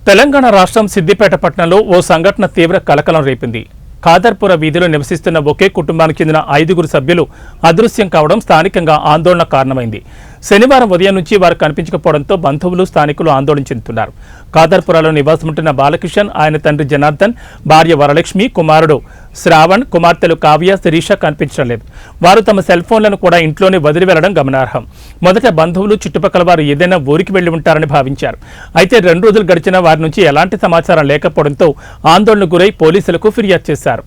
తెలంగాణ రాష్ట్రం సిద్దిపేట పట్టణంలో ఓ సంఘటన తీవ్ర కలకలం రేపింది. ఖాదర్పుర వీధిలో నివసిస్తున్న ఒకే కుటుంబానికి చెందిన 5 సభ్యులు అదృశ్యం కావడం స్థానికంగా ఆందోళన కారణమైంది. శనివారం ఉదయం నుంచి వారు కనిపించకపోవడంతో బంధువులు, స్థానికులు ఆందోళన చెందుతున్నారు. ఖాదర్పురలో నివాసముంటున్న బాలకిషన్, ఆయన తండ్రి జనార్దన్, భార్య వరలక్ష్మి, కుమారుడు శ్రావణ్, కుమార్తెలు కావ్య, శిరీష కనిపించడం లేదు. వారు తమ సెల్ ఫోన్లను కూడా ఇంట్లోనే వదిలి వెళ్లడం గమనార్హం. మొదట బంధువులు, చుట్టుపక్కల వారు ఏదైనా ఊరికి వెళ్లి ఉంటారని భావించారు. అయితే 2 రోజులు గడిచినా వారి నుంచి ఎలాంటి సమాచారం లేకపోవడంతో ఆందోళనకు గురై పోలీసులకు ఫిర్యాదు చేశారు.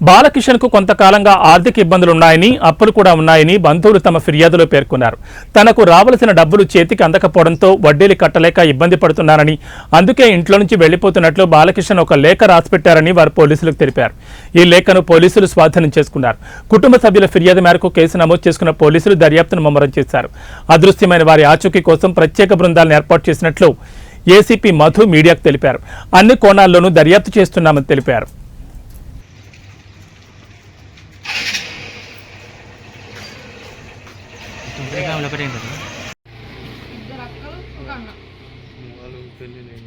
బాలకిషన్ కు కొంతకాలంగా ఆర్థిక ఇబ్బందులున్నాయని, అప్పులు కూడా ఉన్నాయని బంధువులు తమ ఫిర్యాదులో పేర్కొన్నారు. తనకు రావలసిన డబ్బులు చేతికి అందకపోవడంతో వడ్డీలు కట్టలేక ఇబ్బంది పడుతున్నారని, అందుకే ఇంట్లో నుంచి వెళ్లిపోతున్నట్లు బాలకిషన్ ఒక లేఖ రాసిపెట్టారని వారు పోలీసులకు తెలిపారు. ఈ లేఖను పోలీసులు స్వాధీనం చేసుకున్నారు. కుటుంబ సభ్యుల ఫిర్యాదు మేరకు కేసు నమోదు చేసుకున్న పోలీసులు దర్యాప్తును ముమ్మరం చేశారు. అదృశ్యమైన వారి ఆచూకీ కోసం ప్రత్యేక బృందాలను ఏర్పాటు చేసినట్లు ఏసీపీ మధు మీడియాకు తెలిపారు. అన్ని కోణాల్లోనూ దర్యాప్తు చేస్తున్నామని తెలిపారు. ఇద్దరు అక్కలు ఒక అన్న. వాళ్ళు పెళ్లి లేదు.